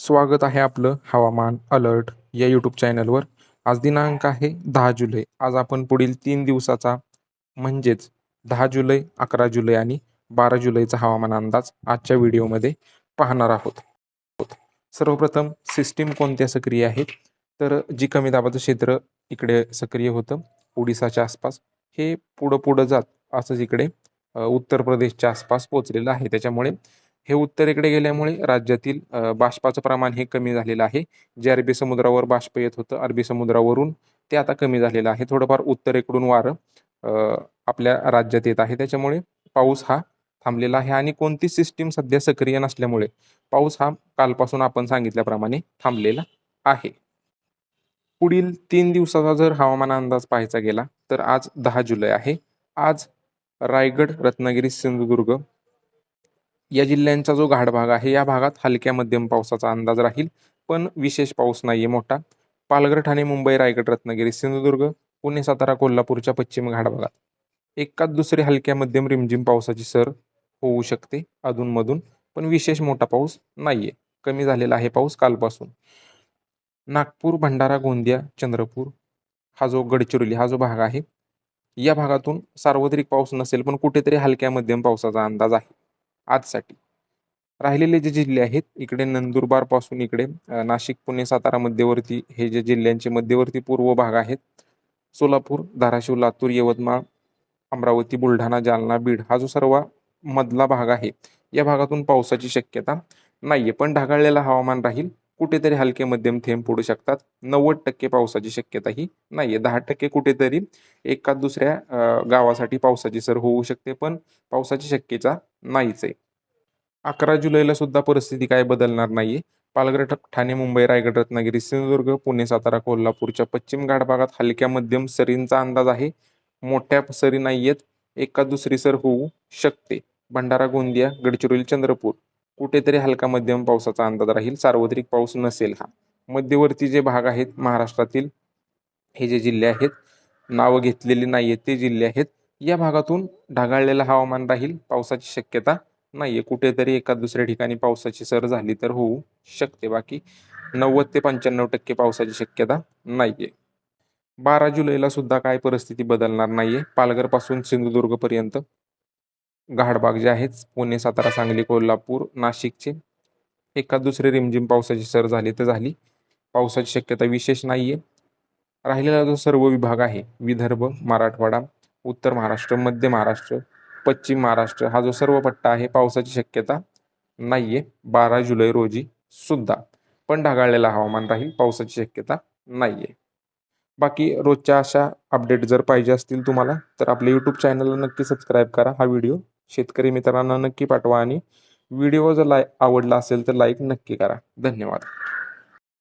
स्वागत आहे आपलं हवामान अलर्ट या यूट्यूब चॅनलवर. आज दिनांक आहे 10 जुलै. आज आपण पुढील 3 दिवसाचा म्हणजेच 10 जुलै, 11 जुलै आणि 12 जुलैचा हवामान अंदाज आजच्या व्हिडिओमध्ये पाहणार आहोत. सर्वप्रथम सिस्टीम कोणत्या सक्रिय आहेत, तर जी कमी दाबाचं क्षेत्र इकडे सक्रिय होतं ओडिसाच्या आसपास, हे पुढं पुढं जात असंच इकडे उत्तर प्रदेशच्या आसपास पोचलेलं आहे. त्याच्यामुळे हे उत्तरेकडे गेल्यामुळे राज्यातील बाष्पाचं प्रमाण हे कमी झालेलं आहे. जे अरबी समुद्रावर बाष्प येत होतं, अरबी समुद्रावरून ते आता कमी झालेलं आहे. थोडंफार उत्तरेकडून वारं आपल्या राज्यात येत आहे. त्याच्यामुळे पाऊस हा थांबलेला आहे आणि कोणतीच सिस्टीम सध्या सक्रिय नसल्यामुळे पाऊस हा कालपासून आपण सांगितल्याप्रमाणे थांबलेला आहे. पुढील 3 दिवसाचा जर हवामान अंदाज पाहायचा गेला तर आज 10 जुलै आहे. आज रायगड, रत्नागिरी, सिंधुदुर्ग या जिल्ह्यांचा जो घाटभाग आहे या भागात हलक्या मध्यम पावसाचा अंदाज राहील, पण विशेष पाऊस नाहीये मोठा. पालघर, ठाणे, मुंबई, रायगड, रत्नागिरी, सिंधुदुर्ग, पुणे, सातारा, कोल्हापूरच्या पश्चिम घाटभागात एकाच दुसरी हलक्या मध्यम रिमझिम पावसाची सर होऊ शकते अधूनमधून, पण विशेष मोठा पाऊस नाहीये. कमी झालेला आहे पाऊस कालपासून. नागपूर, भंडारा, गोंदिया, चंद्रपूर हा जो गडचिरोली हा जो भाग आहे या भागातून सार्वत्रिक पाऊस नसेल, पण कुठेतरी हलक्या मध्यम पावसाचा अंदाज आहे आजसाठी. राहिलेले जे जिल्हे आहेत इकडे नंदुरबार पासून इकडे नाशिक, पुणे, सातारा मध्यवर्ती हे जे जिल्ह्यांचे मध्यवर्ती पूर्व भाग आहेत, सोलापूर, धाराशिव, लातूर, यवतमाळ, अमरावती, बुलढाणा, जालना, बीड हा जो सर्व मधला भाग आहे या भागातून पावसाची शक्यता नाहीये, पण ढगाळलेलं हवामान राहील. कुठेतरी हलके मध्यम थेंब पडू शकतात. 90% पावसाची शक्यता ही नाहीये. 10% कुठेतरी एका दुसऱ्या गावासाठी पावसाची सर होऊ शकते, पण पावसाची शक्यता नाहीच आहे. 11 जुलैला सुद्धा परिस्थिती काय बदलणार नाहीये. पालघर, ठाणे, मुंबई, रायगड, रत्नागिरी, सिंधुदुर्ग, पुणे, सातारा, कोल्हापूरच्या पश्चिम घाट भागात हलक्या मध्यम सरींचा अंदाज आहे. मोठ्या सरी नाहीयेत, एका दुसरी सर होऊ शकते. भंडारा, गोंदिया, गडचिरोली, चंद्रपूर कुठेतरी हलका मध्यम पावसाचा अंदाज राहील. सार्वत्रिक पाऊस नसेल हा. मध्यवर्ती जे भाग आहेत महाराष्ट्रातील हे जे जिल्हे आहेत, नावं घेतलेली नाहीयेत ते जिल्हे आहेत, या भागातून ढगाळलेलं हवामान राहील. पावसाची शक्यता नाहीये. कुठेतरी एका दुसऱ्या ठिकाणी पावसाची सर झाली तर होऊ शकते. बाकी 90 ते 95% पावसाची शक्यता नाहीये. 12 जुलैला सुद्धा काय परिस्थिती बदलणार नाहीये. पालघर पासून सिंधुदुर्ग पर्यंत घाटभाग जे आहेत पुणे, सातारा, सांगली, कोल्हापूर, नाशिकचे एखाद दुसरी रिमझिम पावसाची सर झाली तर झाली. पावसाची शक्यता विशेष नाहीये. राहिलेला जो सर्व विभाग आहे विदर्भ, मराठवाडा, उत्तर महाराष्ट्र, मध्य महाराष्ट्र, पश्चिम महाराष्ट्र हा जो सर्व पट्टा आहे पावसाची शक्यता नाहीये 12 जुलै रोजी सुद्धा, पण ढगाळलेलं हवामान राहील. पावसाची शक्यता नाहीये. बाकी रोजच्या अशा अपडेट जर पाहिजे असतील तुम्हाला तर आपल्या यूट्यूब चॅनलला नक्की सबस्क्राईब करा. हा व्हिडिओ शेतकरी मित्रांना नक्की पाठवा आणि व्हिडिओ जर आवडला असेल तर लाईक नक्की करा. धन्यवाद.